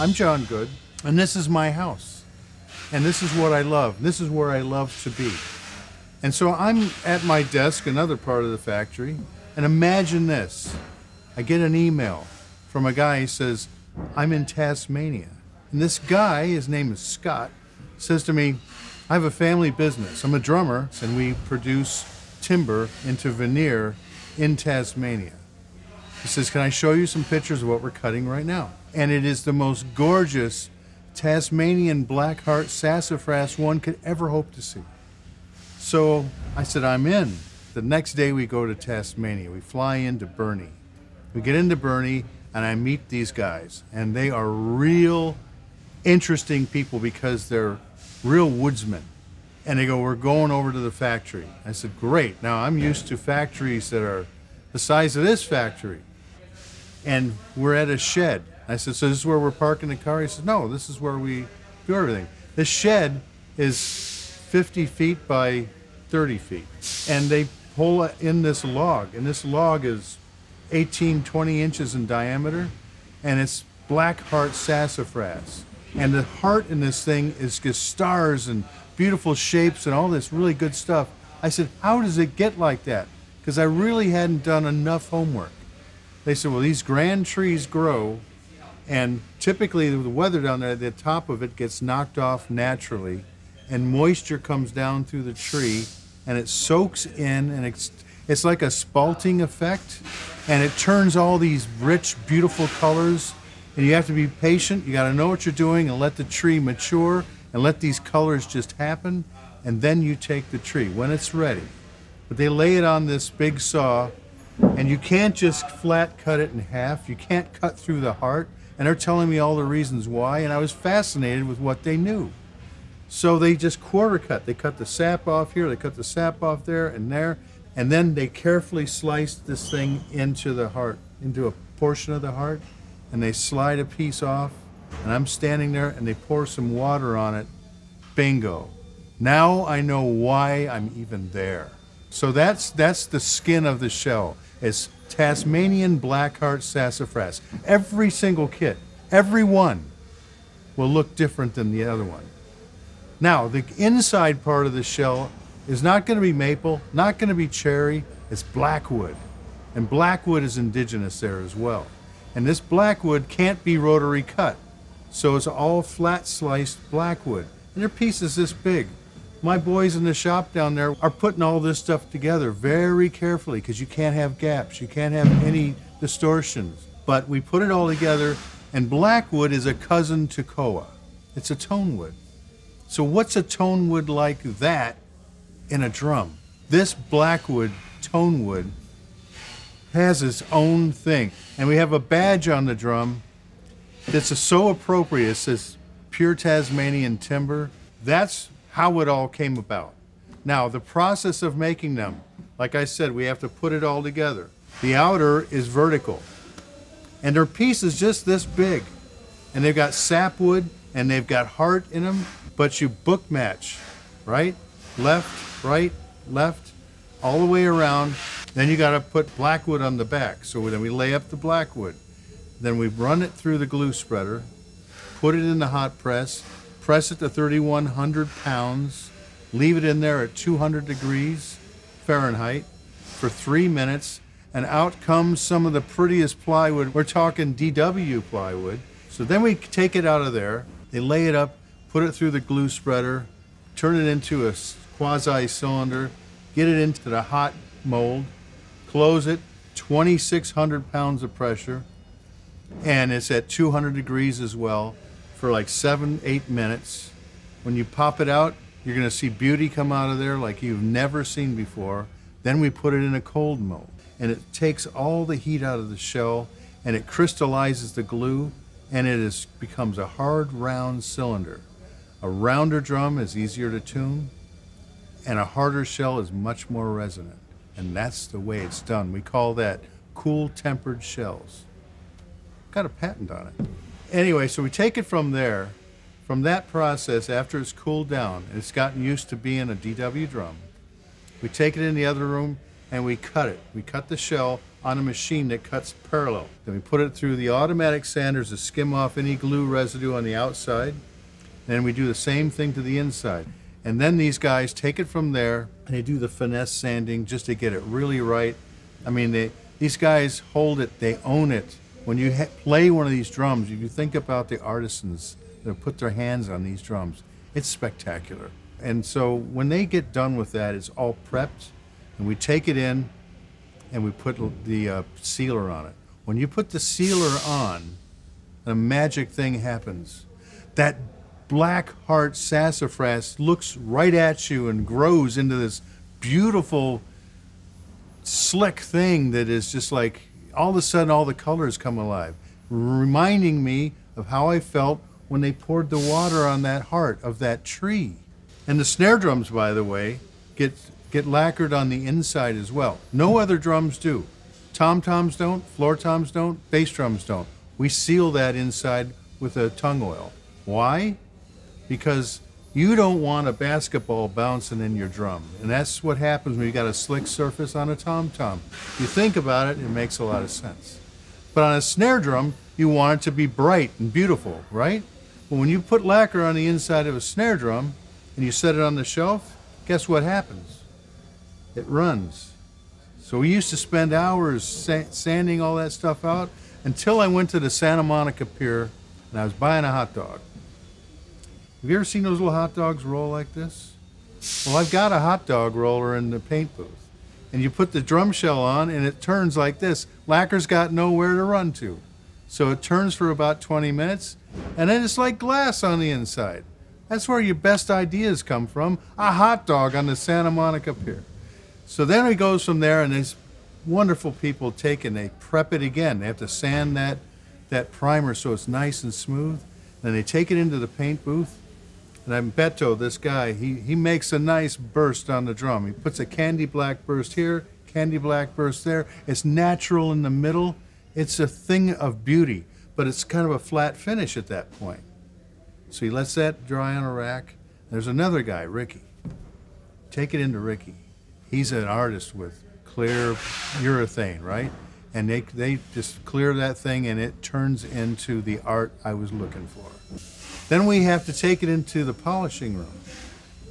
I'm John Good, and this is my house. And this is what I love. This is where I love to be. And so I'm at my desk, another part of the factory, and imagine this. I get an email from a guy who says, I'm in Tasmania. And this guy, his name is Scott, says to me, I have a family business. I'm a drummer, and we produce timber into veneer in Tasmania. He says, can I show you some pictures of what we're cutting right now? And it is the most gorgeous Tasmanian black heart sassafras one could ever hope to see. So I said, I'm in. The next day we go to Tasmania. We fly into Burnie. We get into Burnie and I meet these guys. And they are real interesting people because they're real woodsmen. And they go, we're going over to the factory. I said, great. Now I'm used to factories that are the size of this factory. And we're at a shed. I said, so this is where we're parking the car? He said, no, this is where we do everything. The shed is 50 feet by 30 feet. And they pull in this log. And this log is 18, 20 inches in diameter. And it's black heart sassafras. And the heart in this thing is just stars and beautiful shapes and all this really good stuff. I said, how does it get like that? Because I really hadn't done enough homework. They said, well, these grand trees grow, and typically the weather down there, the top of it gets knocked off naturally, and moisture comes down through the tree, and it soaks in, and it's like a spalting effect, and it turns all these rich, beautiful colors, and you have to be patient. You got to know what you're doing and let the tree mature and let these colors just happen, and then you take the tree when it's ready. But they lay it on this big saw, and you can't just flat cut it in half. You can't cut through the heart. And they're telling me all the reasons why, and I was fascinated with what they knew. So they just quarter cut. They cut the sap off here, they cut the sap off there, and then they carefully sliced this thing into the heart, into a portion of the heart, and they slide a piece off, and I'm standing there, and they pour some water on it. Bingo. Now I know why I'm even there. So that's the skin of the shell. It's Tasmanian blackheart sassafras. Every single kit, every one, will look different than the other one. Now, the inside part of the shell is not going to be maple, not going to be cherry, it's Blackwood. And Blackwood is indigenous there as well. And this Blackwood can't be rotary cut. So it's all flat sliced Blackwood. And they're pieces this big. My boys in the shop down there are putting all this stuff together very carefully because you can't have gaps, you can't have any distortions. But we put it all together, and Blackwood is a cousin to koa. It's a tone wood. So what's a tone wood like that in a drum? This Blackwood tone wood has its own thing. And we have a badge on the drum that's so appropriate. It says pure Tasmanian timber. That's how it all came about. Now, the process of making them, like I said, we have to put it all together. The outer is vertical, and they're pieces just this big. And they've got sapwood, and they've got heart in them, but you book match, right, left, all the way around. Then you gotta put Blackwood on the back. So then we lay up the Blackwood. Then we run it through the glue spreader, put it in the hot press, press it to 3,100 pounds, leave it in there at 200 degrees Fahrenheit for 3 minutes, and out comes some of the prettiest plywood. We're talking DW plywood. So then we take it out of there, they lay it up, put it through the glue spreader, turn it into a quasi-cylinder, get it into the hot mold, close it, 2,600 pounds of pressure, and it's at 200 degrees as well, for like 7-8 minutes. When you pop it out, you're gonna see beauty come out of there like you've never seen before. Then we put it in a cold mold, and it takes all the heat out of the shell, and it crystallizes the glue, and it becomes a hard, round cylinder. A rounder drum is easier to tune, and a harder shell is much more resonant. And that's the way it's done. We call that cool tempered shells. Got a patent on it. Anyway, so we take it from there, from that process, after it's cooled down, and it's gotten used to being a DW drum. We take it in the other room and we cut it. We cut the shell on a machine that cuts parallel. Then we put it through the automatic sanders to skim off any glue residue on the outside. And we do the same thing to the inside. And then these guys take it from there and they do the finesse sanding just to get it really right. I mean, these guys hold it, they own it. When you play one of these drums, if you think about the artisans that put their hands on these drums, it's spectacular. And so when they get done with that, it's all prepped, and we take it in and we put the sealer on it. When you put the sealer on, a magic thing happens. That black heart sassafras looks right at you and grows into this beautiful, slick thing that is just like, all of a sudden all the colors come alive, reminding me of how I felt when they poured the water on that heart of that tree. And the snare drums, by the way, get lacquered on the inside as well. No other drums do. Tom-toms don't, floor toms don't, bass drums don't. We seal that inside with a tung oil. Why? Because you don't want a basketball bouncing in your drum. And that's what happens when you got a slick surface on a tom-tom. You think about it, it makes a lot of sense. But on a snare drum, you want it to be bright and beautiful, right? But when you put lacquer on the inside of a snare drum and you set it on the shelf, guess what happens? It runs. So we used to spend hours sanding all that stuff out until I went to the Santa Monica Pier and I was buying a hot dog. Have you ever seen those little hot dogs roll like this? Well, I've got a hot dog roller in the paint booth. And you put the drum shell on and it turns like this. Lacquer's got nowhere to run to. So it turns for about 20 minutes and then it's like glass on the inside. That's where your best ideas come from. A hot dog on the Santa Monica Pier. So then it goes from there, and these wonderful people take and they prep it again. They have to sand that primer so it's nice and smooth. Then they take it into the paint booth. And I'm Beto, this guy, he makes a nice burst on the drum. He puts a Candy Black burst here, Candy Black burst there. It's natural in the middle. It's a thing of beauty, but it's kind of a flat finish at that point. So he lets that dry on a rack. There's another guy, Ricky. Take it into Ricky. He's an artist with clear urethane, right? And they just clear that thing and it turns into the art I was looking for. Then we have to take it into the polishing room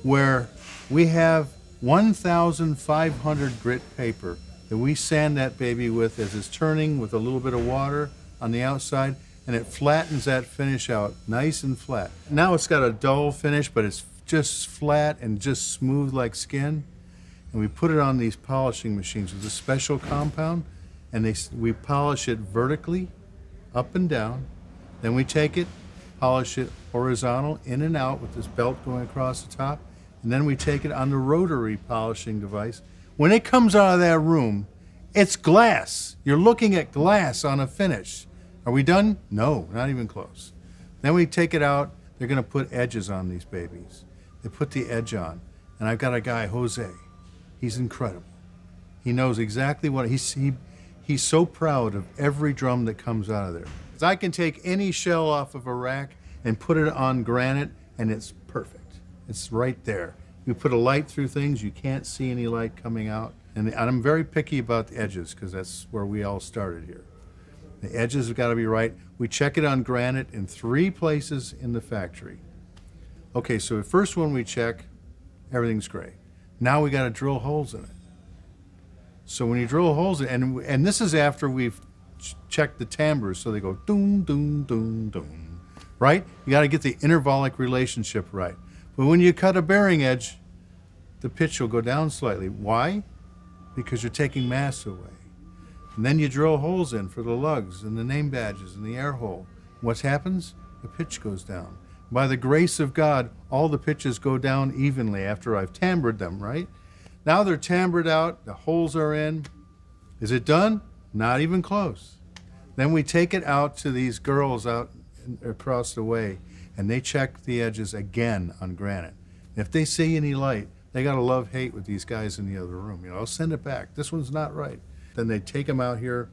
where we have 1,500 grit paper that we sand that baby with as it's turning with a little bit of water on the outside, and it flattens that finish out nice and flat. Now it's got a dull finish, but it's just flat and just smooth like skin. And we put it on these polishing machines with a special compound, and we polish it vertically, up and down. Then we take it, polish it horizontal, in and out with this belt going across the top, and then we take it on the rotary polishing device. When it comes out of that room, it's glass. You're looking at glass on a finish. Are we done? No, not even close. Then we take it out. They're going to put edges on these babies. They put the edge on, and I've got a guy, Jose. He's incredible. He knows exactly what he's so proud of every drum that comes out of there. I can take any shell off of a rack and put it on granite, and it's perfect. It's right there. You put a light through things, you can't see any light coming out. And I'm very picky about the edges because that's where we all started here. The edges have got to be right. We check it on granite in 3 places in the factory. Okay, so the first one we check, everything's great. Now we got to drill holes in it. So when you drill holes in it, and this is after we've checked the timbres, so they go doom, doom, doom, doom, right? You got to get the intervallic relationship right. But when you cut a bearing edge, the pitch will go down slightly. Why? Because you're taking mass away. And then you drill holes in for the lugs and the name badges and the air hole. What happens? The pitch goes down. By the grace of God, all the pitches go down evenly after I've timbred them, right? Now they're timbred out, the holes are in. Is it done? Not even close. Then we take it out to these girls out across the way, and they check the edges again on granite. If they see any light, they got to love-hate with these guys in the other room. You know, I'll send it back. This one's not right. Then they take them out here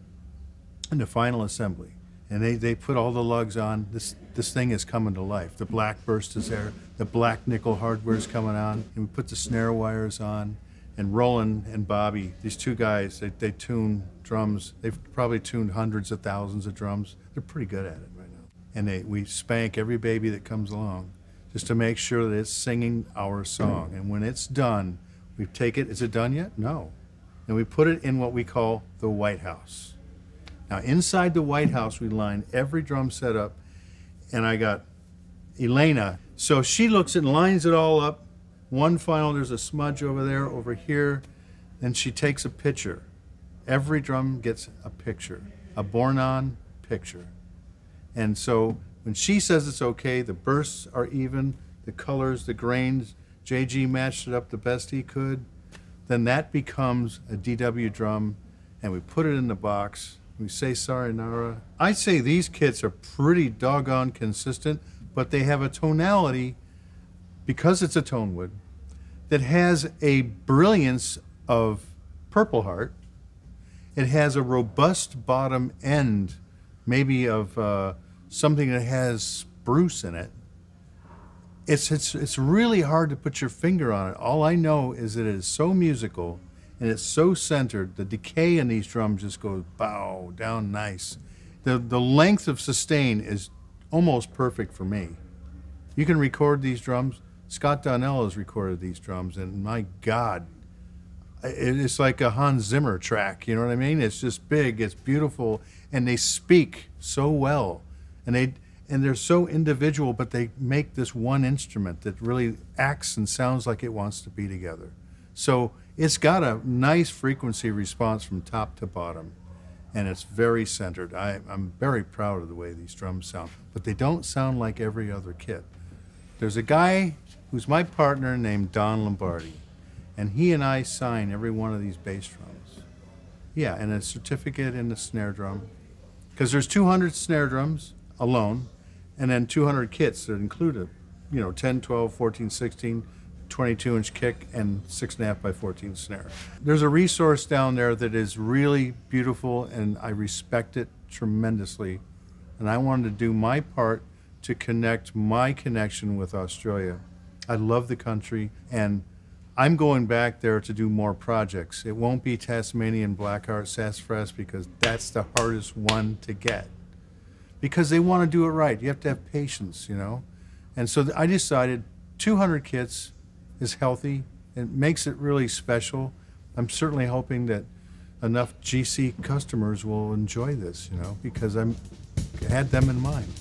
in the final assembly, and they put all the lugs on. This thing is coming to life. The black burst is there. The black nickel hardware is coming on, and we put the snare wires on, And Roland and Bobby, these two guys, they tune drums. They've probably tuned hundreds of thousands of drums. They're pretty good at it right now. And we spank every baby that comes along just to make sure that it's singing our song. And when it's done, we take it. Is it done yet? No. And we put it in what we call the White House. Now, inside the White House, we line every drum set up, and I got Elena. So she looks and lines it all up. One final, there's a smudge over there, over here, and she takes a picture. Every drum gets a picture, a born-on picture. And so when she says it's okay, the bursts are even, the colors, the grains, JG matched it up the best he could, then that becomes a DW drum, and we put it in the box. We say sayonara. I'd say these kits are pretty doggone consistent, but they have a tonality, because it's a tone wood, that has a brilliance of Purple Heart. It has a robust bottom end, maybe of something that has spruce in it. It's really hard to put your finger on it. All I know is that it is so musical and it's so centered. The decay in these drums just goes bow down nice. The length of sustain is almost perfect for me. You can record these drums. Scott Donnell has recorded these drums, and my God, it's like a Hans Zimmer track. You know what I mean? It's just big, it's beautiful, and they speak so well, and they're so individual, but they make this one instrument that really acts and sounds like it wants to be together. So it's got a nice frequency response from top to bottom, and it's very centered. I'm very proud of the way these drums sound, but they don't sound like every other kit. There's a guy who's my partner named Don Lombardi, and he and I sign every one of these bass drums. Yeah, and a certificate in the snare drum, because there's 200 snare drums alone, and then 200 kits that include a 10, 12, 14, 16, 22-inch kick and 6.5 by 14 snare. There's a resource down there that is really beautiful, and I respect it tremendously, and I wanted to do my part to connect my connection with Australia. I love the country, and I'm going back there to do more projects. It won't be Tasmanian black art sassafras, because that's the hardest one to get, because they want to do it right. You have to have patience, And so I decided 200 kits is healthy. It makes it really special. I'm certainly hoping that enough GC customers will enjoy this, because I had them in mind.